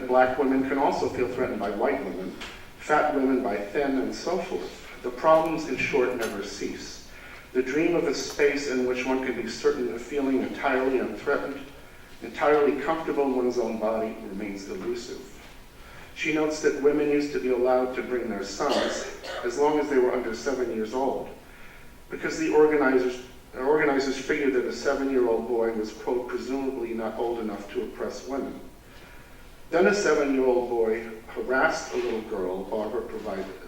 black women can also feel threatened by white women, fat women by thin, and so forth. The problems, in short, never cease. The dream of a space in which one can be certain of feeling entirely unthreatened, entirely comfortable in one's own body, remains elusive. She notes that women used to be allowed to bring their sons as long as they were under 7 years old, because the organizers figured that a 7-year-old boy was, quote, presumably not old enough to oppress women. Then a 7-year-old boy harassed a little girl. Bawer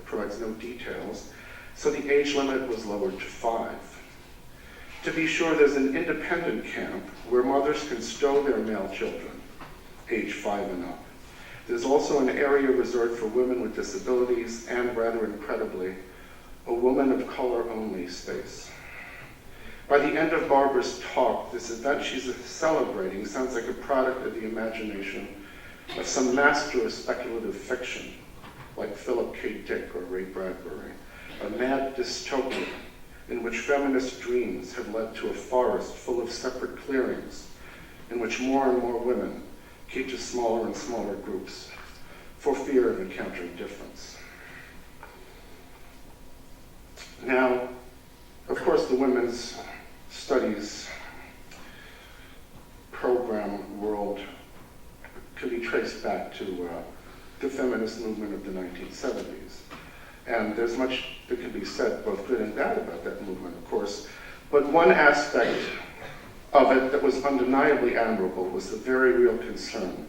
provides no details, so the age limit was lowered to 5. To be sure, there's an independent camp where mothers can stow their male children, age 5 and up. There's also an area reserved for women with disabilities and, rather incredibly, a woman of color-only space. By the end of Barbara's talk, this event she's celebrating sounds like a product of the imagination of some master of speculative fiction, like Philip K. Dick or Ray Bradbury, a mad dystopia in which feminist dreams have led to a forest full of separate clearings, in which more and more women keep to smaller and smaller groups for fear of encountering difference. Now, of course, the women's studies program world can be traced back to the feminist movement of the 1970s. And there's much that can be said, both good and bad, about that movement, of course. But one aspect of it that was undeniably admirable was the very real concern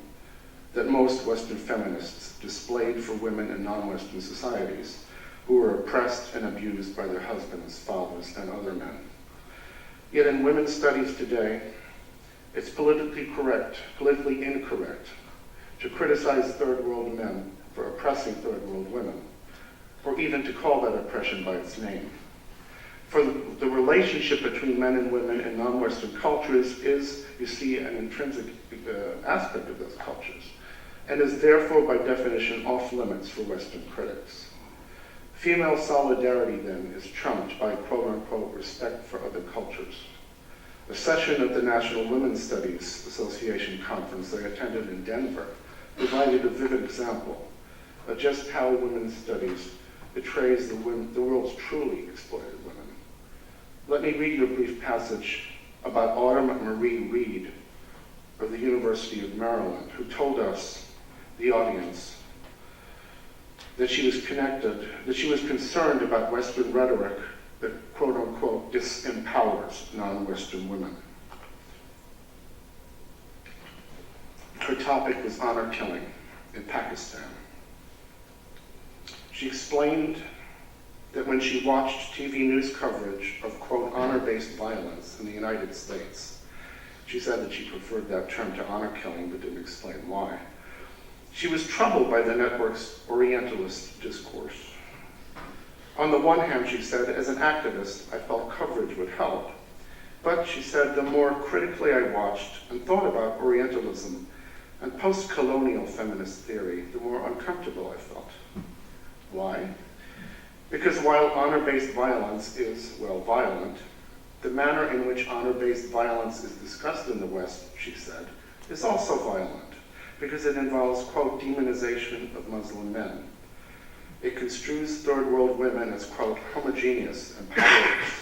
that most Western feminists displayed for women in non-Western societies who were oppressed and abused by their husbands, fathers, and other men. Yet in women's studies today, it's politically incorrect to criticize third world men for oppressing third world women, or even to call that oppression by its name. For the relationship between men and women in non-Western cultures is, you see, an intrinsic aspect of those cultures, and is therefore by definition off limits for Western critics. Female solidarity then is trumped by quote-unquote respect for other cultures. A session of the National Women's Studies Association conference I attended in Denver provided a vivid example of just how women's studies betrays the world's truly exploited women. Let me read you a brief passage about Autumn Marie Reed of the University of Maryland, who told us, the audience, that she was concerned about Western rhetoric that, quote unquote, disempowers non-Western women. Her topic was honor killing in Pakistan. She explained that when she watched TV news coverage of, quote, honor-based violence in the United States, she said that she preferred that term to honor killing, but didn't explain why. She was troubled by the network's Orientalist discourse. On the one hand, she said, as an activist, I felt coverage would help. But, she said, the more critically I watched and thought about Orientalism and post-colonial feminist theory, the more uncomfortable I felt. Why? Because while honor-based violence is, well, violent, the manner in which honor-based violence is discussed in the West, she said, is also violent, because it involves, quote, demonization of Muslim men. It construes third world women as, quote, homogeneous and powerless,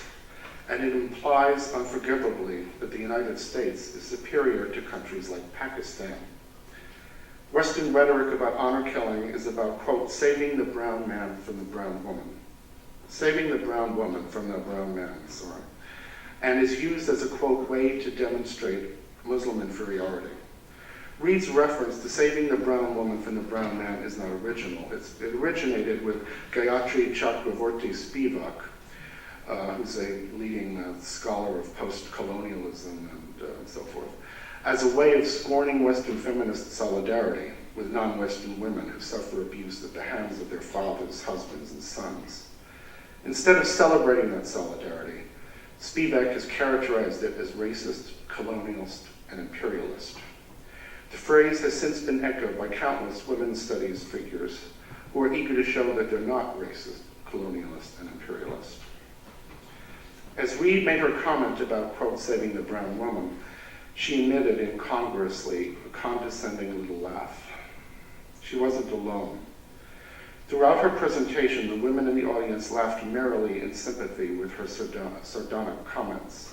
and it implies unforgivably that the United States is superior to countries like Pakistan. Western rhetoric about honor killing is about, quote, saving the brown man from the brown woman. Saving the brown woman from the brown man, sorry. And is used as a, quote, way to demonstrate Muslim inferiority. Reed's reference to saving the brown woman from the brown man is not original. It originated with Gayatri Chakravorty Spivak, who's a leading scholar of post-colonialism and so forth, as a way of scorning Western feminist solidarity with non-Western women who suffer abuse at the hands of their fathers, husbands, and sons. Instead of celebrating that solidarity, Spivak has characterized it as racist, colonialist, and imperialist. The phrase has since been echoed by countless women's studies figures who are eager to show that they're not racist, colonialist, and imperialist. As Reed made her comment about, quote, saving the brown woman, she emitted incongruously a condescending little laugh. She wasn't alone. Throughout her presentation, the women in the audience laughed merrily in sympathy with her sardonic comments.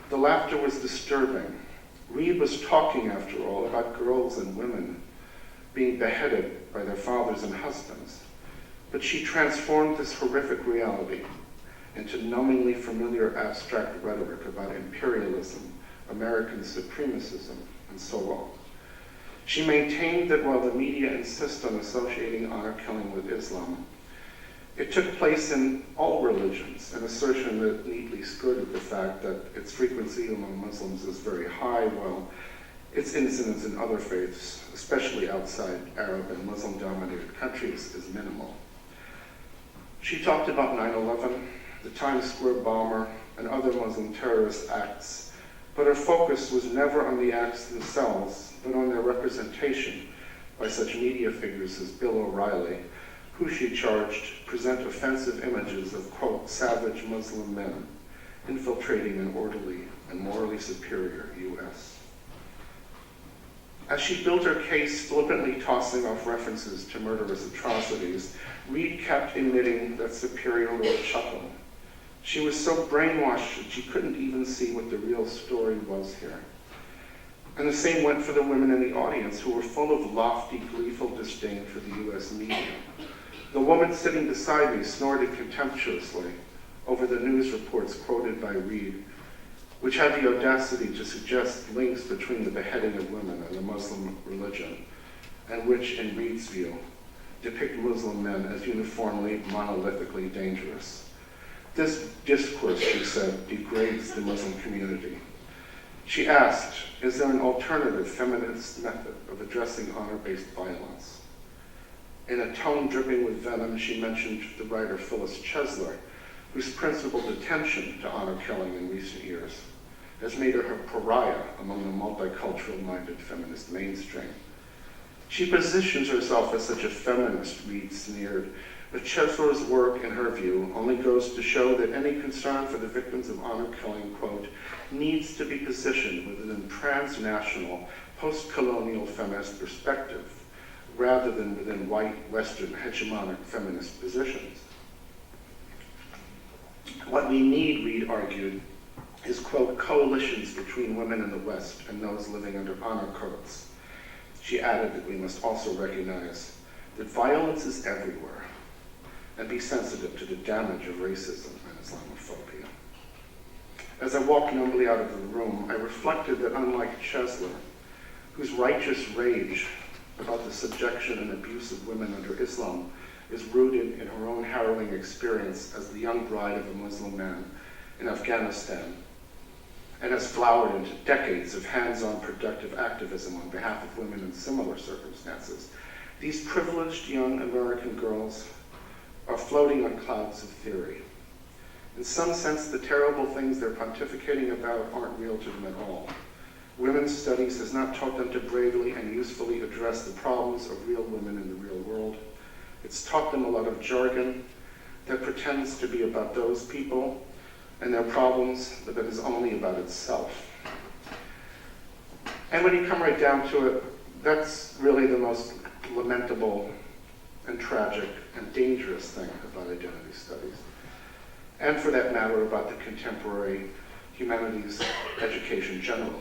The laughter was disturbing. Reed was talking, after all, about girls and women being beheaded by their fathers and husbands. But she transformed this horrific reality into numbingly familiar abstract rhetoric about imperialism, American supremacism, and so on. She maintained that while the media insist on associating honor killing with Islam, it took place in all religions, an assertion that neatly skirted the fact that its frequency among Muslims is very high, while its incidence in other faiths, especially outside Arab and Muslim-dominated countries, is minimal. She talked about 9/11, the Times Square bomber, and other Muslim terrorist acts, but her focus was never on the acts themselves, but on their representation by such media figures as Bill O'Reilly, who she charged present offensive images of, quote, savage Muslim men infiltrating an orderly and morally superior U.S. As she built her case, flippantly tossing off references to murderous atrocities, Reed kept emitting that superior little chuckle. She was so brainwashed that she couldn't even see what the real story was here. And the same went for the women in the audience, who were full of lofty, gleeful disdain for the U.S. media. The woman sitting beside me snorted contemptuously over the news reports quoted by Reed, which had the audacity to suggest links between the beheading of women and the Muslim religion, and which, in Reed's view, depict Muslim men as uniformly, monolithically dangerous. This discourse, she said, degrades the Muslim community. She asked, is there an alternative feminist method of addressing honor-based violence? In a tone dripping with venom, she mentioned the writer Phyllis Chesler, whose principled attention to honor killing in recent years has made her a pariah among the multicultural-minded feminist mainstream. She positions herself as such a feminist, Reed sneered, but Chesler's work, in her view, only goes to show that any concern for the victims of honor killing, quote, needs to be positioned within a transnational, post-colonial feminist perspective, rather than within white, Western, hegemonic feminist positions. What we need, Reed argued, is, quote, coalitions between women in the West and those living under honor codes. She added that we must also recognize that violence is everywhere and be sensitive to the damage of racism and Islamophobia. As I walked numbly out of the room, I reflected that unlike Chesler, whose righteous rage about the subjection and abuse of women under Islam is rooted in her own harrowing experience as the young bride of a Muslim man in Afghanistan, and has flowered into decades of hands-on productive activism on behalf of women in similar circumstances, these privileged young American girls are floating on clouds of theory. In some sense, the terrible things they're pontificating about aren't real to them at all. Women's studies has not taught them to bravely and usefully address the problems of real women in the real world. It's taught them a lot of jargon that pretends to be about those people and their problems, but that is only about itself. And when you come right down to it, that's really the most lamentable and tragic and dangerous thing about identity studies. And for that matter, about the contemporary humanities education generally.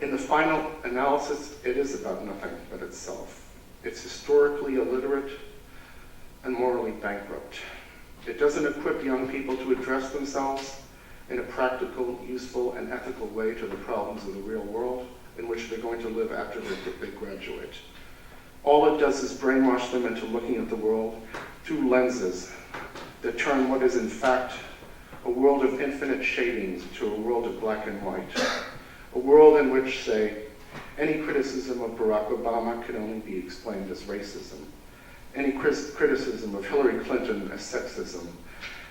In the final analysis, it is about nothing but itself. It's historically illiterate and morally bankrupt. It doesn't equip young people to address themselves in a practical, useful, and ethical way to the problems of the real world in which they're going to live after they graduate. All it does is brainwash them into looking at the world through lenses that turn what is in fact a world of infinite shadings to a world of black and white. A world in which, say, any criticism of Barack Obama can only be explained as racism. Any criticism of Hillary Clinton as sexism.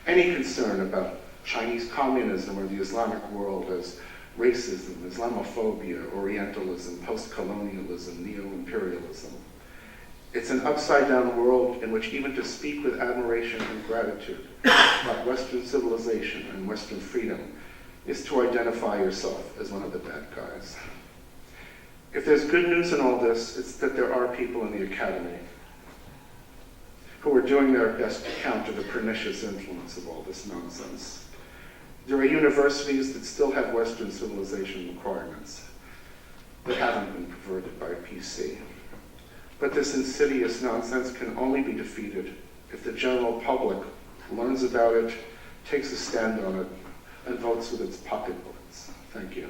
Any concern about Chinese communism or the Islamic world as racism, Islamophobia, Orientalism, post-colonialism, neo-imperialism. It's an upside-down world in which even to speak with admiration and gratitude about Western civilization and Western freedom is to identify yourself as one of the bad guys. If there's good news in all this, it's that there are people in the academy who are doing their best to counter the pernicious influence of all this nonsense. There are universities that still have Western civilization requirements that haven't been perverted by PC. But this insidious nonsense can only be defeated if the general public learns about it, takes a stand on it, and votes with its pocketbooks. Thank you.